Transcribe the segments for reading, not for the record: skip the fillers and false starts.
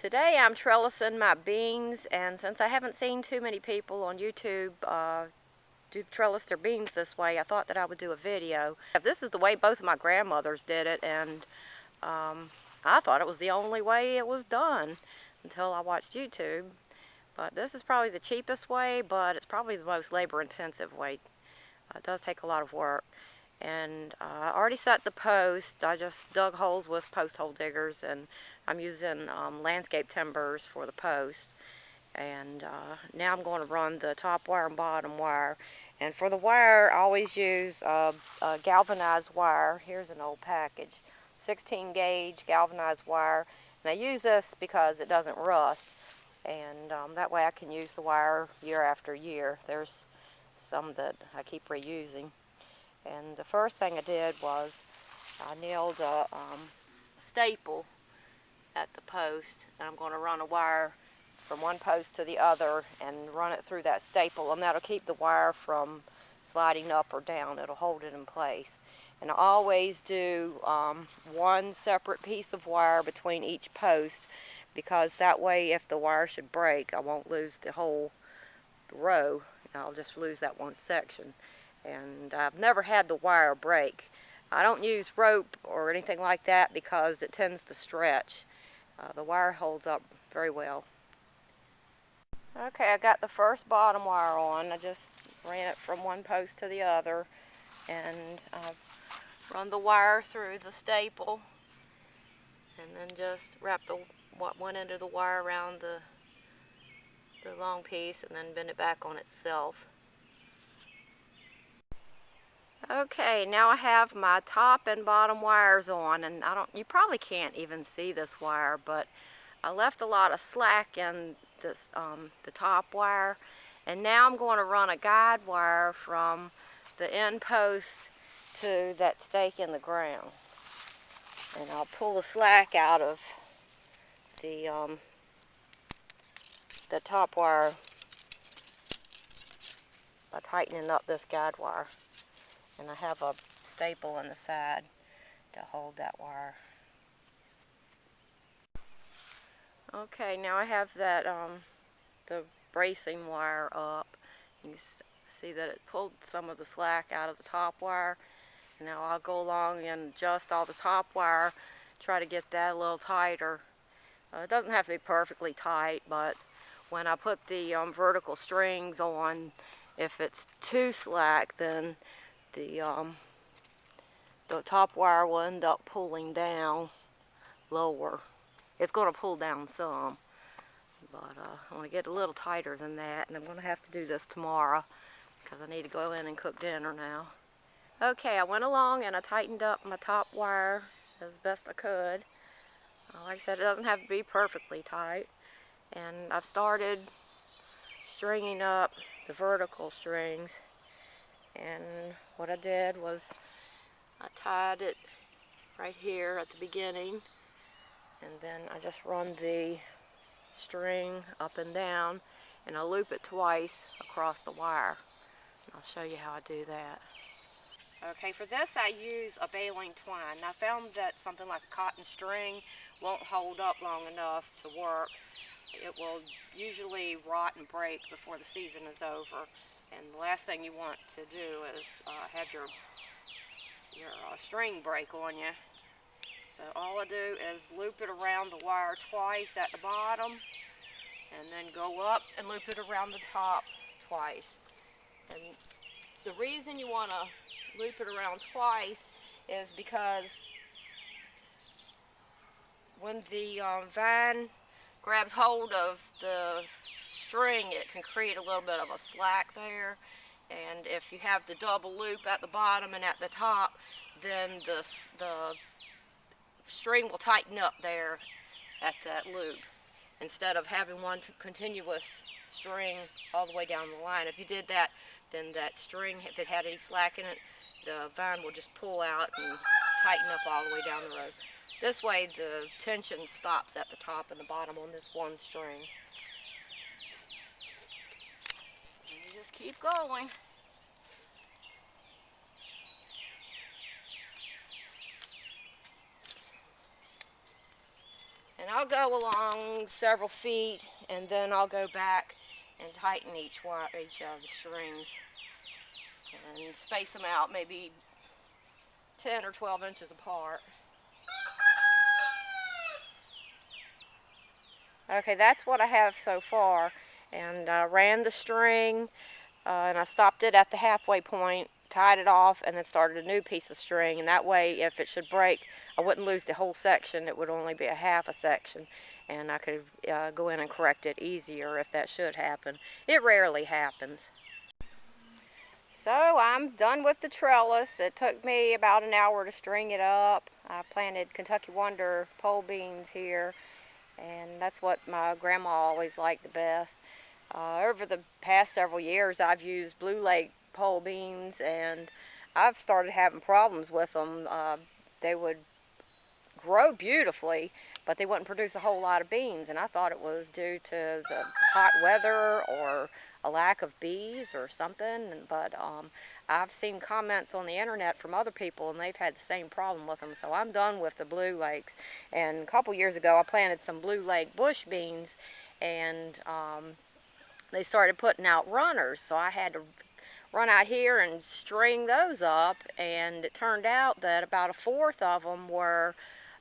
Today I'm trellising my beans, and since I haven't seen too many people on YouTube trellis their beans this way, I thought that I would do a video. This is the way both of my grandmothers did it, and I thought it was the only way it was done until I watched YouTube. But this is probably the cheapest way, but it's probably the most labor-intensive way. It does take a lot of work. And I already set the post. I just dug holes with post hole diggers, and I'm using landscape timbers for the post. And now I'm going to run the top wire and bottom wire. And for the wire, I always use a galvanized wire. Here's an old package, 16 gauge galvanized wire. And I use this because it doesn't rust. And that way I can use the wire year after year. There's some that I keep reusing. And the first thing I did was I nailed a staple at the post, and I'm going to run a wire from one post to the other and run it through that staple, and that'll keep the wire from sliding up or down. It'll hold it in place. And I always do one separate piece of wire between each post, because that way if the wire should break, I won't lose the whole row. I'll just lose that one section. And I've never had the wire break. I don't use rope or anything like that because it tends to stretch. The wire holds up very well. Okay, I got the first bottom wire on. I just ran it from one post to the other, and I've run the wire through the staple, and then just wrap one end of the wire around the long piece, and then bend it back on itself. Okay, now I have my top and bottom wires on, and you probably can't even see this wire, but I left a lot of slack in this the top wire, and now I'm going to run a guide wire from the end post to that stake in the ground, and I'll pull the slack out of the top wire by tightening up this guide wire. And I have a staple on the side to hold that wire. Okay, now I have that the bracing wire up. You can see that it pulled some of the slack out of the top wire. And now I'll go along and adjust all the top wire, try to get that a little tighter. It doesn't have to be perfectly tight, but when I put the vertical strings on, if it's too slack, then the top wire will end up pulling down lower. It's going to pull down some, but I want to get a little tighter than that, and I'm going to have to do this tomorrow because I need to go in and cook dinner now. Okay, I went along and I tightened up my top wire as best I could. Like I said, it doesn't have to be perfectly tight, and I've started stringing up the vertical strings. And what I did was I tied it right here at the beginning, and then I just run the string up and down, and I loop it twice across the wire. And I'll show you how I do that. Okay, for this I use a baling twine. I found that something like a cotton string won't hold up long enough to work. It will usually rot and break before the season is over. And the last thing you want to do is have your string break on you. So all I do is loop it around the wire twice at the bottom, and then go up and loop it around the top twice. And the reason you want to loop it around twice is because when the vine grabs hold of the string, it can create a little bit of a slack there, and if you have the double loop at the bottom and at the top, then the string will tighten up there at that loop instead of having one continuous string all the way down the line. If you did that, then that string, if it had any slack in it, the vine will just pull out and tighten up all the way down the road. This way the tension stops at the top and the bottom on this one string. Just keep going. And I'll go along several feet, and then I'll go back and tighten each of the strings and space them out maybe 10 or 12 inches apart. Okay, that's what I have so far. And I ran the string, and I stopped it at the halfway point, tied it off, and then started a new piece of string. And that way, if it should break, I wouldn't lose the whole section. It would only be a half a section, and I could go in and correct it easier if that should happen. It rarely happens. So I'm done with the trellis. It took me about an hour to string it up. I planted Kentucky Wonder pole beans here, and that's what my grandma always liked the best. Over the past several years, I've used Blue Lake pole beans, and I've started having problems with them. They would grow beautifully, but they wouldn't produce a whole lot of beans, and I thought it was due to the hot weather or a lack of bees or something. But I've seen comments on the internet from other people, and they've had the same problem with them. So I'm done with the Blue Lakes. And a couple years ago, I planted some Blue Lake bush beans, and they started putting out runners, so I had to run out here and string those up, and it turned out that about a fourth of them were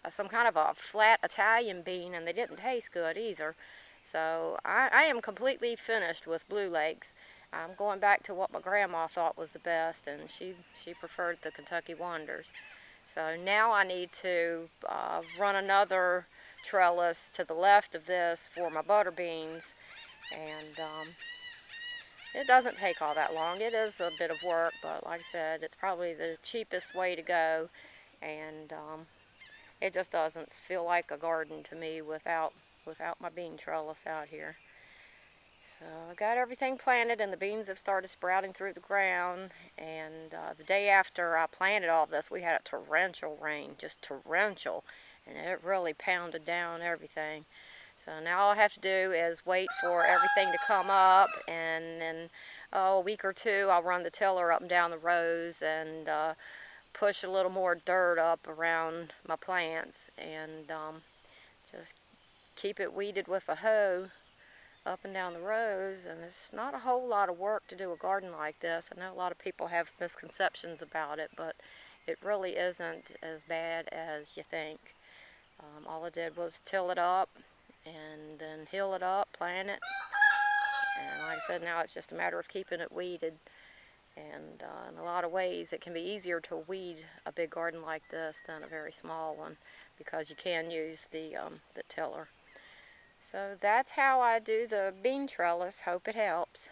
some kind of a flat Italian bean, and they didn't taste good either. So I am completely finished with Blue Lakes. I'm going back to what my grandma thought was the best, and she preferred the Kentucky Wonders. So now I need to run another trellis to the left of this for my butter beans, and it doesn't take all that long. It is a bit of work, but like I said, it's probably the cheapest way to go, and it just doesn't feel like a garden to me without my bean trellis out here. So I got everything planted, and the beans have started sprouting through the ground. And the day after I planted all this, we had a torrential rain, just torrential, and it really pounded down everything. So now all I have to do is wait for everything to come up, and then a week or two I'll run the tiller up and down the rows and push a little more dirt up around my plants, and just keep it weeded with a hoe up and down the rows. And it's not a whole lot of work to do a garden like this. I know a lot of people have misconceptions about it, but it really isn't as bad as you think. All I did was till it up and then hill it up, plant it, and like I said, now it's just a matter of keeping it weeded. And in a lot of ways, it can be easier to weed a big garden like this than a very small one, because you can use the tiller. So that's how I do the bean trellis. Hope it helps.